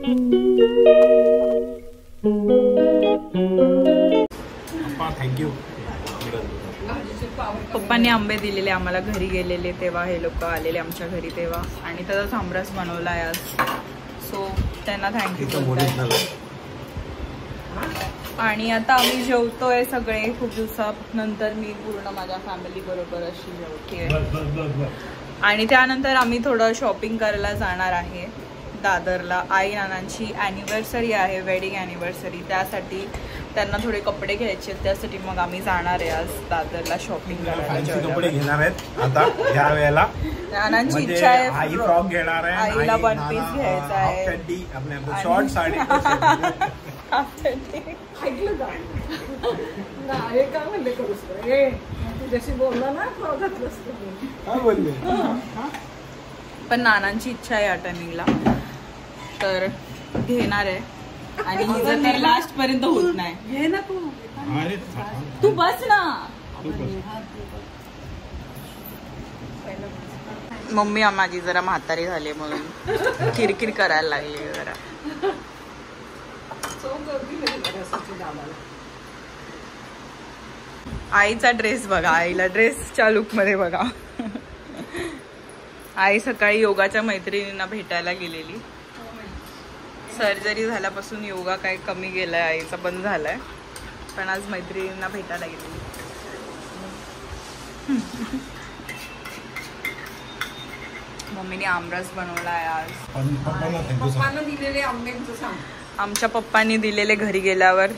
Thank you. पप्पांनी आंबे दिलेले आम्हाला घरी गेलेले तेव्हा, हे लोक आलेले आमच्या घरी तेव्हा, आणि त्याचाच आमरस बनवलाय आज. सो त्यांना थँक्यू. आणि आता आम्ही जेवतोय सगळे. खूप दिवसानंतर मी पूर्ण माझ्या फॅमिली बरोबर अशी जेवतेय. आणि त्यानंतर आम्ही थोडं शॉपिंग करायला जाणार आहे दादरला. आई नानांची ॲनिव्हर्सरी आहे, वेडिंग ॲनिव्हर्सरी. त्यासाठी त्यांना थोडे कपडे घ्यायचे, त्यासाठी मग आम्ही जाणार आहे आज दादरला शॉपिंग करायला. कपडे घेणार आहेत आता ह्या वेळेला. नानांची इच्छा आहे, आई फ्रॉक घेणार आहे, आईला वन पीस घ्यायचा आहे, आपल्या शॉर्ट साडी. ऐकलं का? हे का म्हणले करूस रे? तू जशी बोलला ना घातलं असतं. काय बोलले? पण नानांची इच्छा आहे या टायमिंगला, तर घेणार आहे. आणि जर ते लास्ट पर्यंत होत नाही. घे ना तू. तू बस ना. मम्मी माझी जरा म्हातारी झाली म्हणून किरकिर करायला लागली जरा. आईचा ड्रेस बघा, आईला ड्रेसच्या लुक मध्ये बघा. आई सकाळी योगाच्या मैत्रिणींना भेटायला गेलेली. सर्जरी झाल्यापासून योगा काही कमी गेलाय, आईचा बंद झालाय. पण आज मैत्रिणींना भेटायला गेलेली. मम्मीने आमरस बनवलाय आज. पप्पांना दिलेले आंब्यांचं सांग. आमच्या पप्पांनी दिलेले घरी गेल्यावर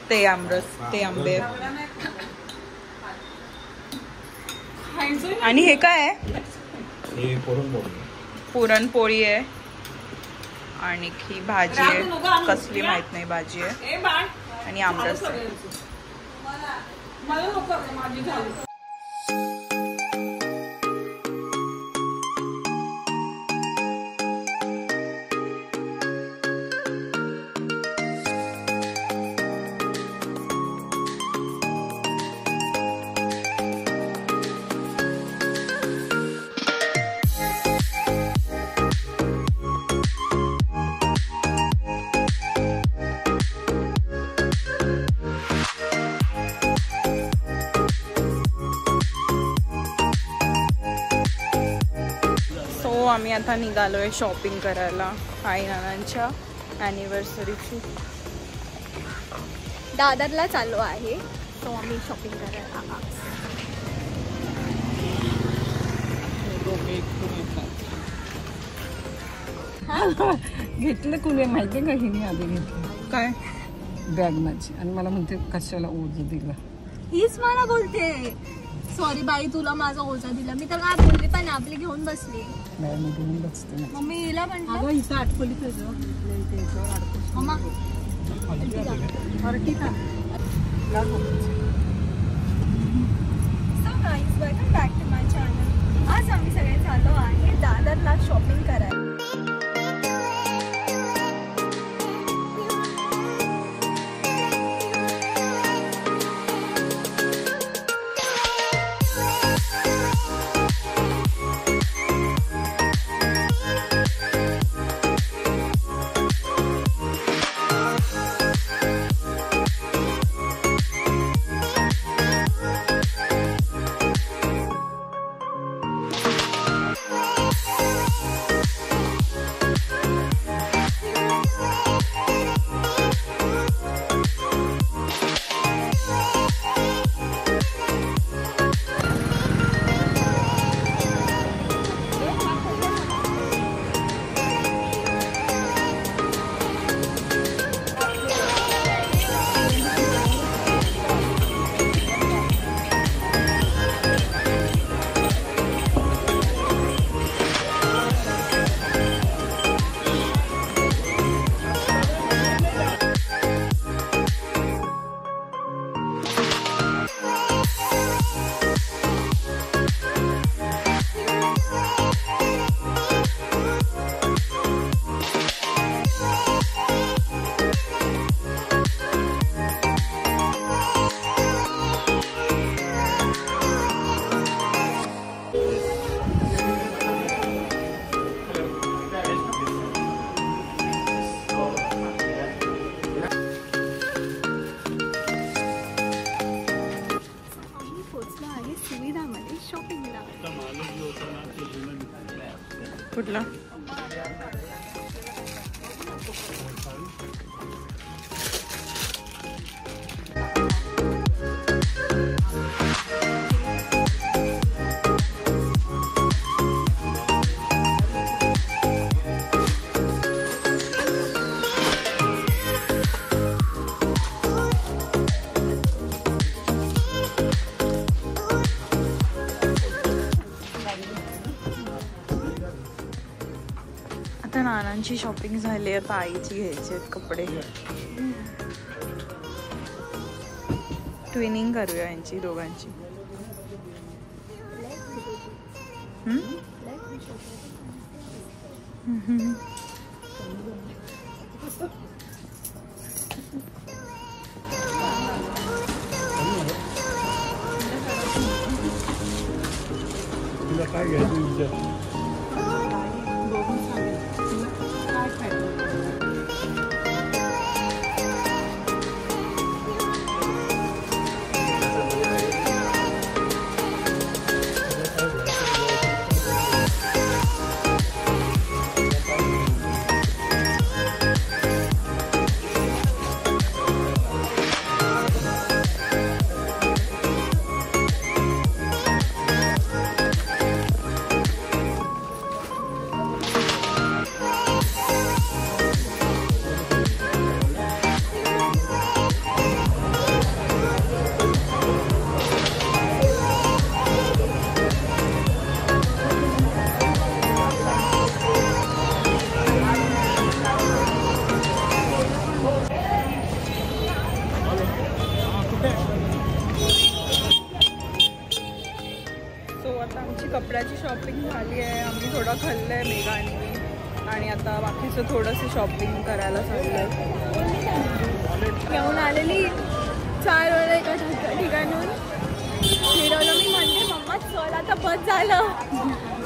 ते आमरस, ते आंबे. आणि हे काय आहे? पुरणपोळी आहे. आणि ही भाजी आहे, कसली माहित नाही भाजी आहे. आणि आमरस आहे. आम्ही आता निघालोय शॉपिंग करायला आई नानांच्या ॲनिव्हर्सरीची. दादरला चाललो आहे, सो आम्ही शॉपिंग करायला. घेतलं कुणी माहिती का? हिने आधी घेतलं काय बॅग माझी, आणि मला म्हणते कशाला ओझ दिला. हीच मला बोलते सॉरी बाई तुला माझा ओझा दिला. मी तर काय बोलले पण आपली घेऊन बसली. मी घेऊन बसते. मम्मी हिला अगं हिचं आठवली तुझं मम्मा so guys welcome back to my channel. आज आम्ही सगळे चाललो आहे दादरला शॉपिंग करायला. कुठला? आता नानांची शॉपिंग झाली आहे, आता आईची घ्यायची आहेत कपडे. ट्विनिंग करूया यांची दोघांची. तुला काय घ्यायचं विचार. कपड्याची शॉपिंग झाली आहे. आम्ही थोडं खाल्लं आहे मेघाने आणि आता बाकीचं थोडंसं शॉपिंग करायला चाललं घेऊन आलेली 4 वेळा एका ठिकाणून फिरवलं. मी म्हणते मम्मा चल आता बस झालं.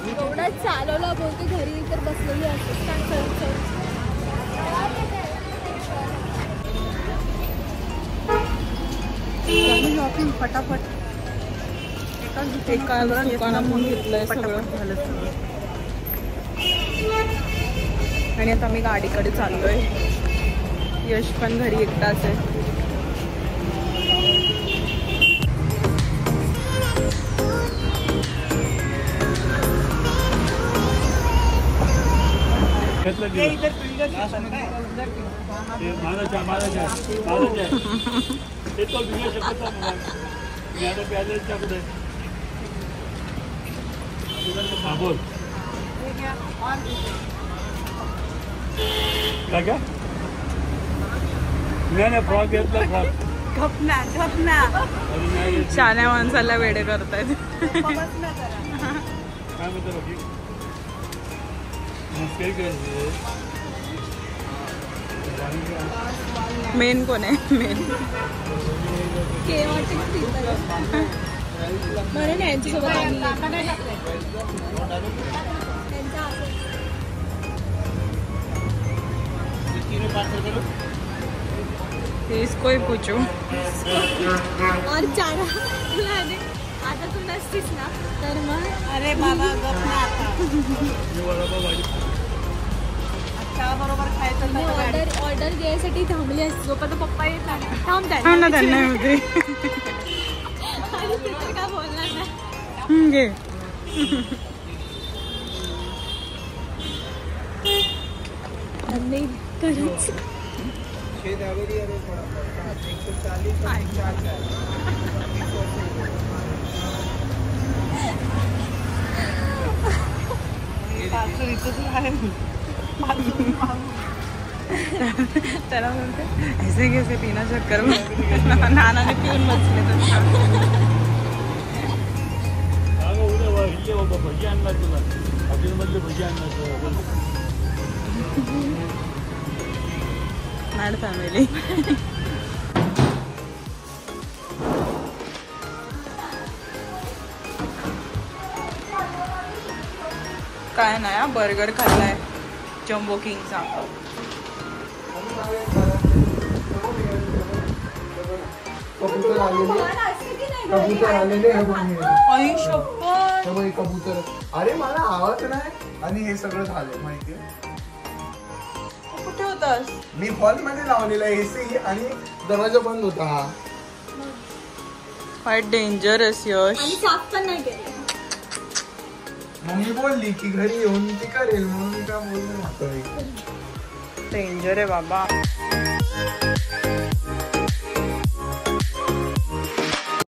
एवढा चालवला बोलते घरी तर बसलेली असते. शॉपिंग फटाफट एका दुकानातून घेतलंय सगळं आणि आता मी गाडीकडे चाललोय. यश पण घरी एकटाच आहे. बोल काय नाही फ्रॉक घेतला. फ्रॉक शहाण्या माणसाला वेडे करतायत. काय म्हणतो मेन कोण आहे? मेन म्हणून यांच्यासोबत इसको ही पूछो. और चारा आता तू नसतीस ना तर मग अरे बाबा गप ना आता बरोबर खायचं. ऑर्डर घ्यायसाठी थांबली असतो पण पप्पा येत नाही. थांब ना त्यांना होते काय बोलणार नाही. घे खरंच त्याला बोलते ऐसे कैसे पीना चक्कर नानाने पिऊन बसले. भजी आणला तुला हॉटेलमधले भजी आणला. Mad family. काय नाही बर्गर खाल्लाय जम्बो किंगचा. कबूतर आलेले आई शपथ तर मग कबूतर अरे मला आवाज नाही आणि हे सगळं झालं माहितीये. कुठे होतास? मी हॉल मध्ये लावलेला एसी आणि दरवाजा बंद होता. काय डेंजरस यश. आणि साफ पण नाही केलं. मम्मी बोलली की घरी येऊन ती करेल म्हणून मी काय बोललो. डेंजर आहे बाबा.